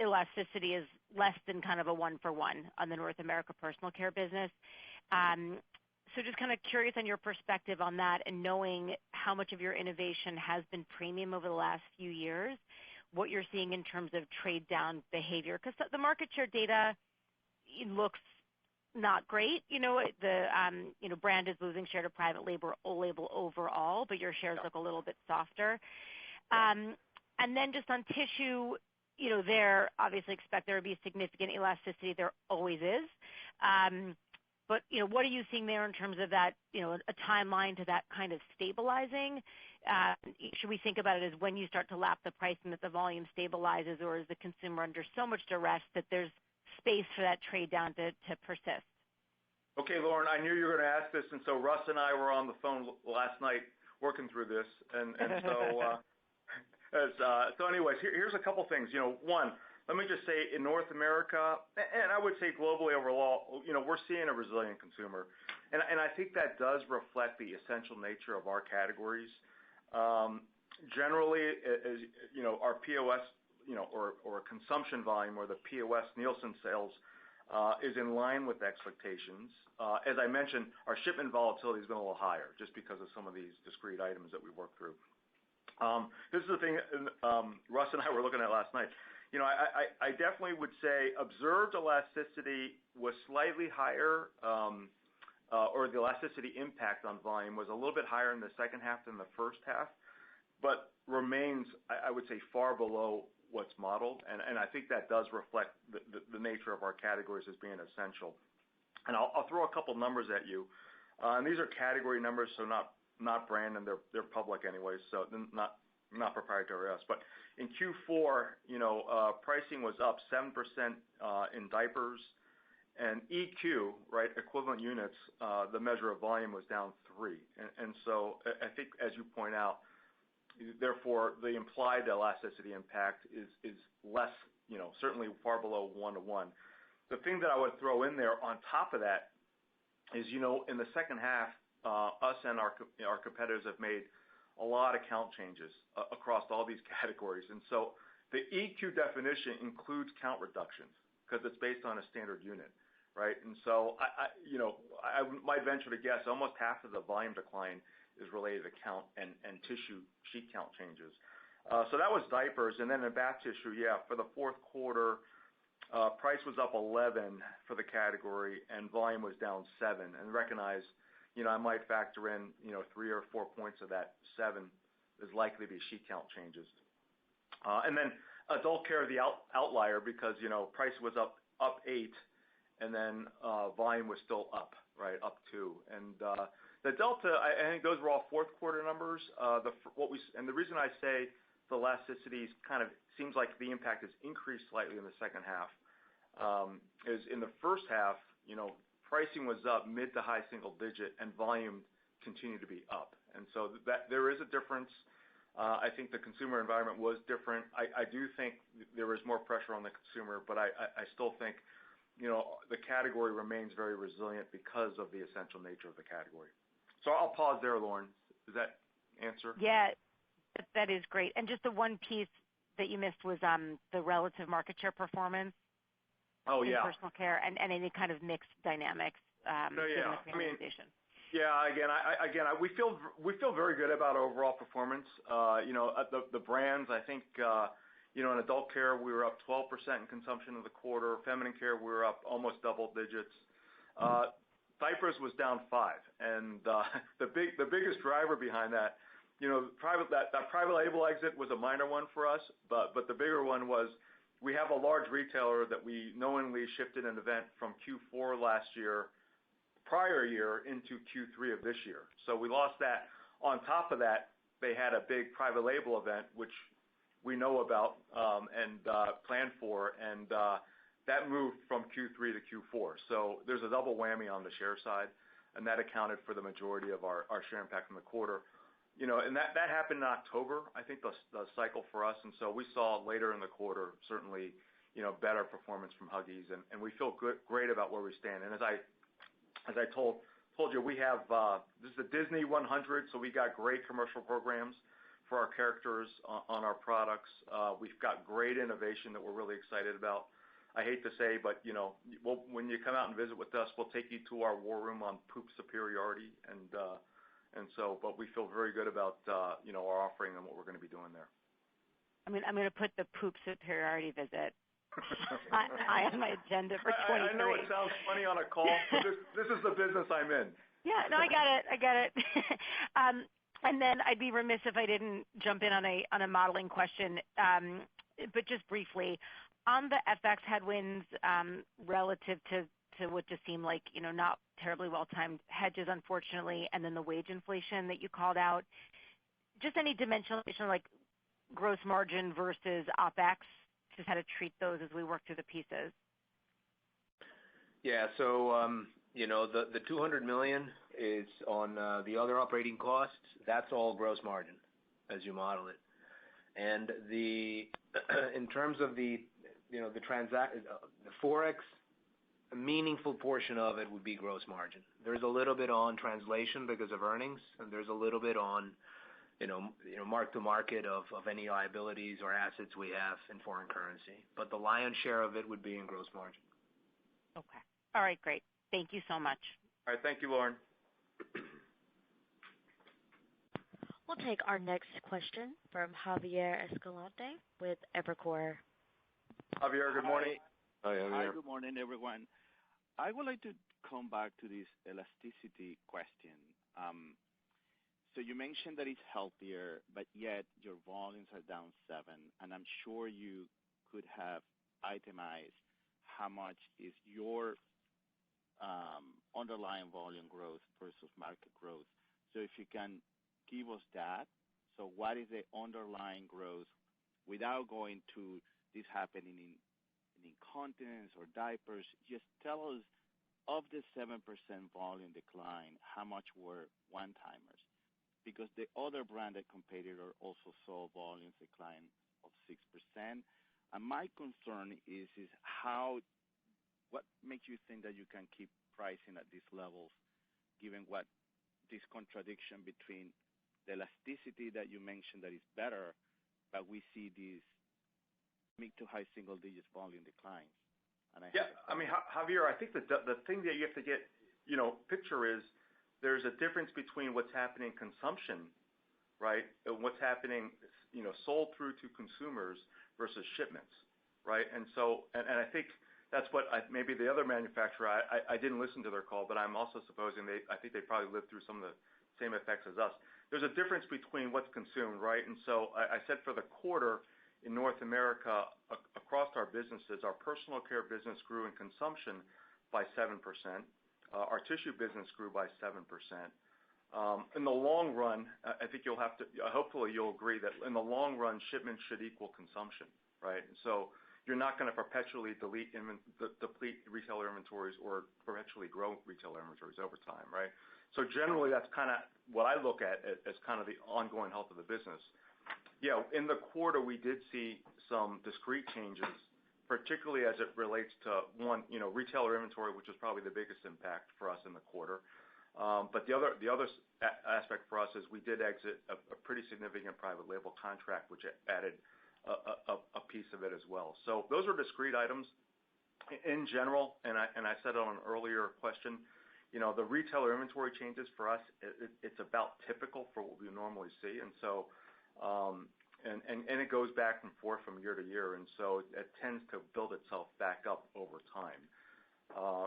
elasticity is less than kind of a 1-for-1 on the North America personal care business. So just kind of curious on your perspective on that and knowing how much of your innovation has been premium over the last few years, what you're seeing in terms of trade down behavior. Because the market share data looks not great. The brand is losing share to private label overall, but your shares look a little bit softer. And then just on tissue, there obviously expect there to be significant elasticity. There always is. But, what are you seeing there in terms of that, a timeline to that kind of stabilizing? Should we think about it as when you start to lap the pricing that the volume stabilizes, or is the consumer under so much duress that there's space for that trade down to persist? Okay, Lauren, I knew you were going to ask this, and so Russ and I were on the phone last night working through this, and so anyways, here's a couple things. One, let me just say in North America, and I would say globally overall, we're seeing a resilient consumer, and I think that does reflect the essential nature of our categories. Generally, as our POS, or consumption volume, or the POS Nielsen sales, is in line with expectations. As I mentioned, our shipment volatility has been a little higher just because of some of these discrete items that we worked through. This is the thing Russ and I were looking at last night. I definitely would say observed elasticity was slightly higher, or the elasticity impact on volume was a little bit higher in the second half than the first half, but remains, I would say, far below what's modeled, and I think that does reflect the nature of our categories as being essential. And I'll throw a couple numbers at you, and these are category numbers, so not brand, and they're public anyway, so not proprietary to us. But in Q4, pricing was up 7% in diapers, and EQ, right, equivalent units, the measure of volume was down 3. And so I think, as you point out, therefore the implied elasticity impact is less, certainly far below 1-to-1. The thing that I would throw in there on top of that is, in the second half, us and our competitors have made a lot of count changes across all these categories. And so the EQ definition includes count reductions because it's based on a standard unit, right? And so I might venture to guess almost half of the volume decline is related to count and tissue sheet count changes. So that was diapers. And then in bath tissue, for the fourth quarter, price was up 11 for the category, and volume was down 7. And recognize, I might factor in, 3 or 4 points of that 7 is likely to be sheet count changes. And then adult care, the outlier, because, price was up 8, and then volume was still up, right, up 2. And the delta, I think those were all fourth quarter numbers. And the reason I say the elasticities kind of seems like the impact has increased slightly in the second half is in the first half, pricing was up mid to high single digit, and volume continued to be up. And so that there is a difference. I think the consumer environment was different. I do think there was more pressure on the consumer, but I still think, the category remains very resilient because of the essential nature of the category. So I'll pause there, Lauren. Does that answer? Yeah, that is great. And just the one piece that you missed was the relative market share performance. Oh, yeah. In personal care and any kind of mixed dynamics. Given the premiumization. Again, we feel very good about overall performance. The brands, I think, in adult care, we were up 12% in consumption of the quarter. Feminine care, we were up almost double digits. Diapers was down 5, and the biggest driver behind that, that private label exit was a minor one for us, but the bigger one was we have a large retailer that we knowingly shifted an event from Q4 prior year into Q3 of this year. So we lost that. On top of that, they had a big private label event, which we know about and planned for, and that moved from Q3 to Q4. So there's a double whammy on the share side, and that accounted for the majority of our share impact in the quarter. And that happened in October, I think, the cycle for us. And so we saw later in the quarter, certainly, better performance from Huggies, and we feel great about where we stand. And as I told you, we have this is the Disney 100, so we got great commercial programs for our characters on our products. We've got great innovation that we're really excited about. I hate to say, but when you come out and visit with us, we'll take you to our war room on poop superiority, and so, but we feel very good about our offering and what we're going to be doing there. I'm going to put the poop superiority visit high on my agenda for 23. I know it sounds funny on a call, but this is the business I'm in. Yeah, no, I got it. And then I'd be remiss if I didn't jump in on a modeling question, but just briefly on the FX headwinds relative to what just seemed like not terribly well timed hedges, unfortunately, and then the wage inflation that you called out. Just any dimensionalization like gross margin versus OpEx, just how to treat those as we work through the pieces. Yeah, so the $200 million is on the other operating costs. That's all gross margin as you model it. And in terms of the Forex, a meaningful portion of it would be gross margin. There's a little bit on translation because of earnings, and there's a little bit on mark to market of any liabilities or assets we have in foreign currency. But the lion's share of it would be in gross margin. Okay. All right, great. Thank you so much. All right, thank you, Lauren. We'll take our next question from Javier Escalante with Evercore. Javier, good morning. Hi, Javier. Hi, good morning, everyone. I would like to come back to this elasticity question. So you mentioned that it's healthier, but yet your volumes are down 7, and I'm sure you could have itemized how much is your underlying volume growth versus market growth. So if you can give us that, so what is the underlying growth without going to this happening in incontinence or diapers? Just tell us, of the 7% volume decline, how much were one-timers? Because the other branded competitor also saw volumes decline of 6%. And my concern is what makes you think that you can keep pricing at these levels, given what this contradiction between the elasticity that you mentioned that is better, but we see these mid to high single digits volume declines. And Javier, I think the thing that you have to get picture is there's a difference between what's happening in consumption, right, and what's happening, sold through to consumers versus shipments, right? And I think that's what maybe the other manufacturer, I didn't listen to their call, but I'm also supposing I think they probably lived through some of the same effects as us. There's a difference between what's consumed, right? And so I said for the quarter in North America, across our businesses, our personal care business grew in consumption by 7%. Our tissue business grew by 7%. In the long run, I think hopefully you'll agree that in the long run, shipments should equal consumption, right? And so you're not going to perpetually deplete retailer inventories or perpetually grow retailer inventories over time, right? So generally, that's kind of what I look at as kind of the ongoing health of the business. Yeah, in the quarter, we did see some discrete changes, particularly as it relates to one, retailer inventory, which is probably the biggest impact for us in the quarter. But the other aspect for us is we did exit a pretty significant private label contract, which added a piece of it as well. So those are discrete items. In general, and I said on an earlier question, the retailer inventory changes for us, it's about typical for what we normally see, and so and it goes back and forth from year to year, and so it tends to build itself back up over time.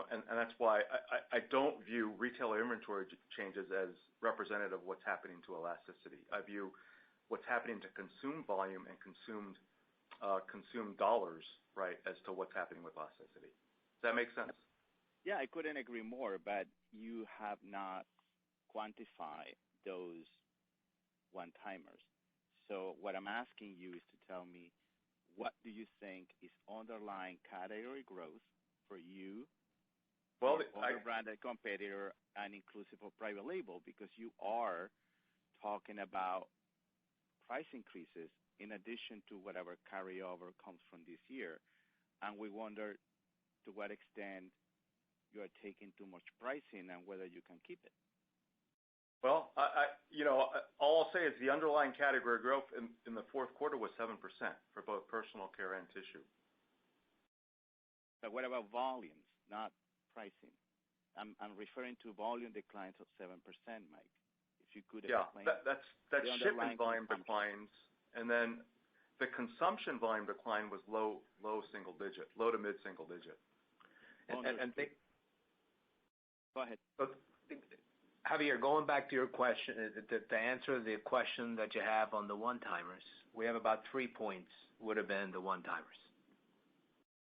And that's why I don't view retailer inventory changes as representative of what's happening to elasticity. I view what's happening to consumed volume and consumed dollars, right, as to what's happening with elasticity. Does that make sense? Yeah, I couldn't agree more, but you have not quantified those one-timers. So what I'm asking you is to tell me, what do you think is underlying category growth for you, other branded competitor, and inclusive of private label? Because you are talking about price increases in addition to whatever carryover comes from this year. And we wonder to what extent you are taking too much pricing and whether you can keep it. Well, all I'll say is the underlying category growth in the fourth quarter was 7% for both personal care and tissue. But what about volumes, not pricing? I'm referring to volume declines of 7%, Mike. If you could explain. Yeah, that's shipment volume declines, and then the consumption volume decline was low single digit, low to mid single digit. Go ahead. Javier, going back to your question, to answer the question that you have on the one-timers, we have about 3 points would have been the one-timers.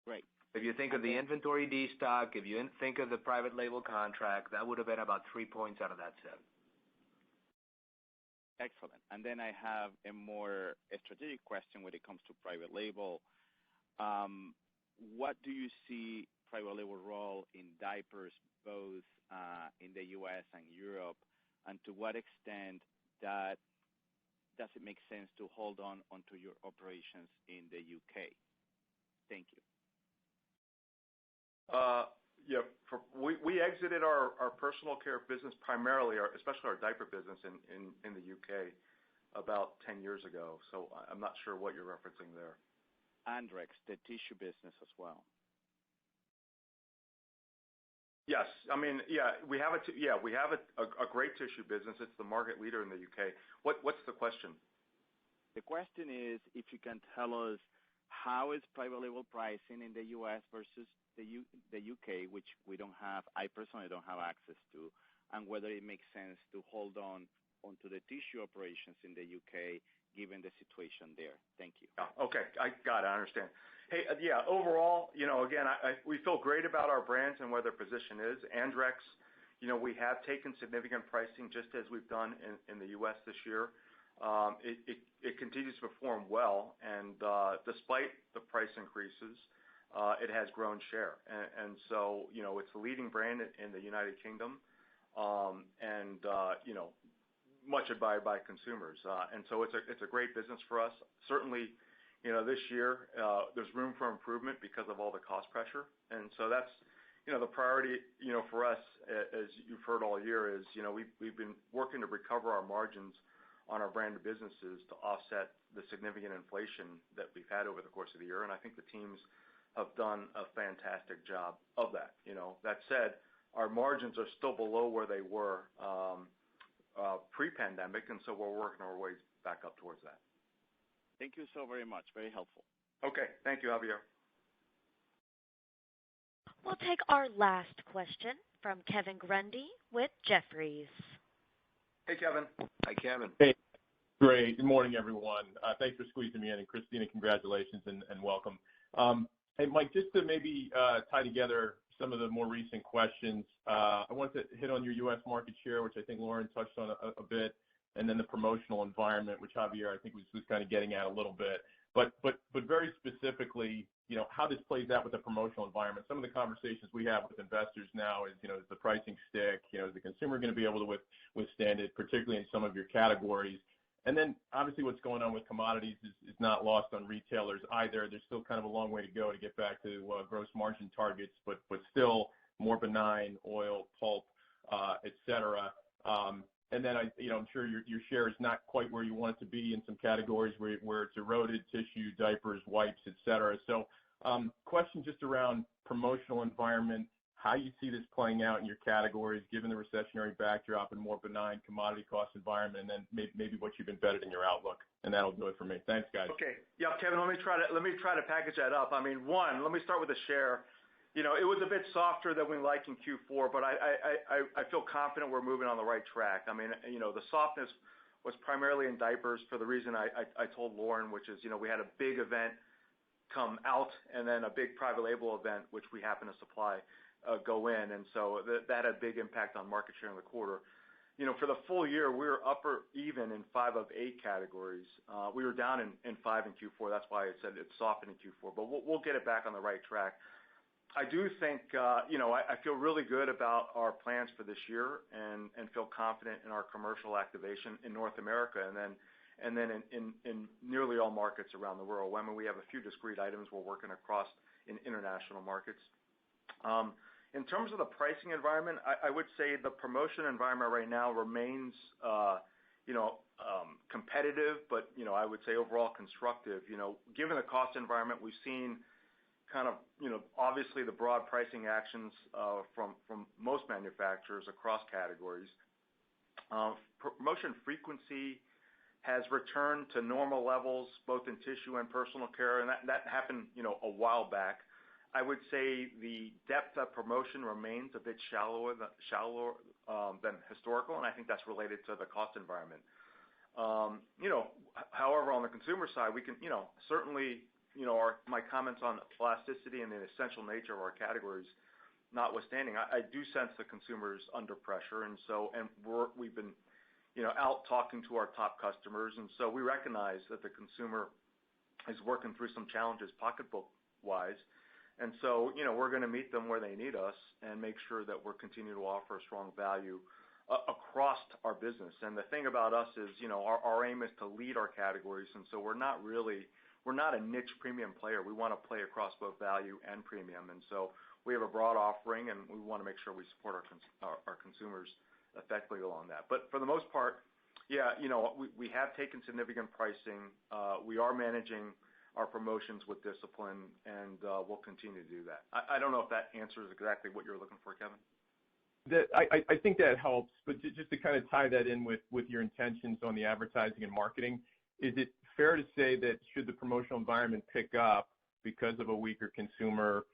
Great. If you think of the inventory destock, if you think of the private label contract, that would have been about 3 points out of that 7. Excellent. And then I have a more strategic question when it comes to private label. What do you see private label role in diapers, both in the U.S. and Europe, and to what extent does it make sense to hold on onto your operations in the U.K.? Thank you. Yeah, we exited our personal care business primarily, especially our diaper business in the UK about 10 years ago. So I'm not sure what you're referencing there. Andrex, the tissue business as well. Yes, I mean, we have a great tissue business. It's the market leader in the UK. What's the question? The question is if you can tell us how is private label pricing in the U.S. versus the UK, which we don't have, I personally don't have access to, and whether it makes sense to hold on onto the tissue operations in the UK given the situation there. Thank you. Okay, I got it. I understand. Hey, overall, again, we feel great about our brands and where their position is. Andrex, we have taken significant pricing just as we've done in the U.S. this year. It continues to perform well, and despite the price increases, it has grown share. And so, it's the leading brand in the United Kingdom, and much admired by consumers. And so it's a great business for us. Certainly, this year, there's room for improvement because of all the cost pressure. And so that's, the priority, for us, as you've heard all year, is, we've been working to recover our margins on our branded businesses to offset the significant inflation that we've had over the course of the year. And I think the teams have done a fantastic job of that. That said, our margins are still below where they were pre-pandemic, and so we're working our way back up towards that. Thank you so very much. Very helpful. Okay. Thank you, Javier. We'll take our last question from Kevin Grundy with Jefferies. Hey, Kevin. Hi, Kevin. Hey. Great. Good morning, everyone. Thanks for squeezing me in. And Christina, congratulations and welcome. Hey, Mike, just to maybe tie together some of the more recent questions, I wanted to hit on your U.S. market share, which I think Lauren touched on a bit, and then the promotional environment, which Javier, I think, was kind of getting at a little bit. But very specifically, how this plays out with the promotional environment. Some of the conversations we have with investors now is, is the pricing stick? Is the consumer going to be able to withstand it, particularly in some of your categories? And then, obviously, what's going on with commodities is not lost on retailers either. There's still kind of a long way to go to get back to gross margin targets, but still more benign oil, pulp, et cetera. And then I'm sure your share is not quite where you want it to be in some categories where it's eroded: tissue, diapers, wipes, et cetera. So, question just around promotional environment, how you see this playing out in your categories, given the recessionary backdrop and more benign commodity cost environment, and then maybe what you've embedded in your outlook. And that'll do it for me. Thanks, guys. Okay. Yeah, Kevin, let me try to package that up. I mean, let me start with the share. It was a bit softer than we like in Q4, but I feel confident we're moving on the right track. I mean, the softness was primarily in diapers for the reason I told Lauren, which is, we had a big event come out and then a big private label event, which we happen to supply, go in. And so that had a big impact on market share in the quarter. For the full year, we were up or even in 5 of 8 categories. We were down in 5 in Q4. That's why I said it's softened in Q4, but we'll get it back on the right track. I do think, I feel really good about our plans for this year and feel confident in our commercial activation in North America and then in nearly all markets around the world. I mean, we have a few discrete items we're working across in international markets. In terms of the pricing environment, I would say the promotion environment right now remains, competitive, but, I would say overall constructive. Given the cost environment, we've seen kind of, obviously the broad pricing actions from most manufacturers across categories. Promotion frequency has returned to normal levels, both in tissue and personal care, and that happened, a while back. I would say the depth of promotion remains a bit shallower than historical, and I think that's related to the cost environment. However, on the consumer side, we can, certainly, my comments on elasticity and the essential nature of our categories notwithstanding, I do sense the consumer's under pressure, and we've been, out talking to our top customers, and so we recognize that the consumer is working through some challenges pocketbook-wise. And so, we're going to meet them where they need us and make sure that we're continuing to offer a strong value across our business. And the thing about us is, our aim is to lead our categories, and so we're not a niche premium player. We want to play across both value and premium. And so we have a broad offering, and we want to make sure we support our consumers effectively along that. But for the most part, yeah, we have taken significant pricing. We are managing our promotions with discipline, and we'll continue to do that. I don't know if that answers exactly what you're looking for, Kevin. I think that helps, but just to kind of tie that in with your intentions on the advertising and marketing, is it fair to say that should the promotional environment pick up because of a weaker consumer,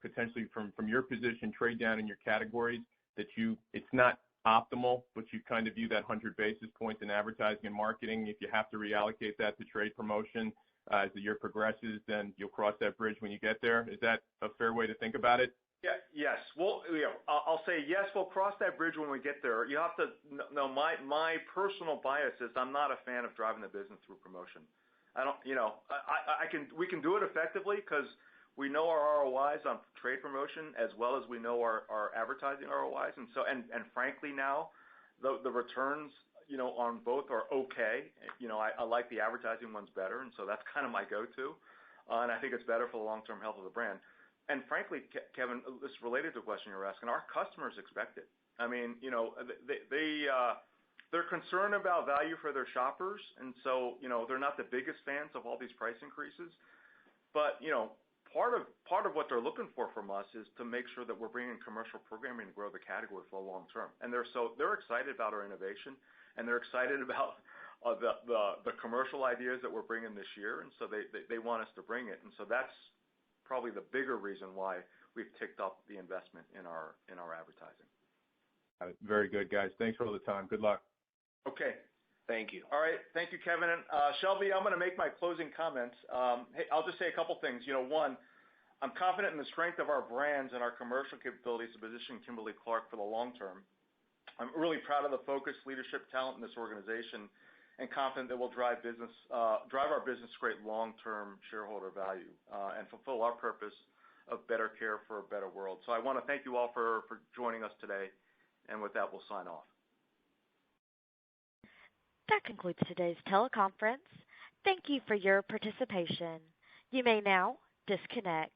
potentially from your position, trade down in your categories, that it's not optimal, but you kind of view that 100 basis points in advertising and marketing, if you have to reallocate that to trade promotion as the year progresses, then you'll cross that bridge when you get there? Is that a fair way to think about it? Yeah. Yes. Well, I'll say yes, we'll cross that bridge when we get there. You have to know my personal bias is I'm not a fan of driving the business through promotion. I don't, we can do it effectively because we know our ROIs on trade promotion as well as we know our advertising ROIs, and so and frankly now the returns on both are okay. I like the advertising ones better, and so that's kind of my go-to, and I think it's better for the long-term health of the brand. And frankly, Kevin, this is related to the question you're asking. Our customers expect it. I mean, they're concerned about value for their shoppers, and so they're not the biggest fans of all these price increases. But part of what they're looking for from us is to make sure that we're bringing commercial programming to grow the category for the long term. And they're excited about our innovation, and they're excited about the commercial ideas that we're bringing this year, and so they want us to bring it. And so that's probably the bigger reason why we've ticked up the investment in our advertising. Very good, guys. Thanks for all the time. Good luck. Okay. Thank you. All right. Thank you, Kevin. Shelby, I'm going to make my closing comments. Hey, I'll just say a couple things. One, I'm confident in the strength of our brands and our commercial capabilities to position Kimberly-Clark for the long term. I'm really proud of the focused leadership talent in this organization and confident that we'll drive our business to create long-term shareholder value and fulfill our purpose of better care for a better world. So I want to thank you all for joining us today. And with that, we'll sign off. That concludes today's teleconference. Thank you for your participation. You may now disconnect.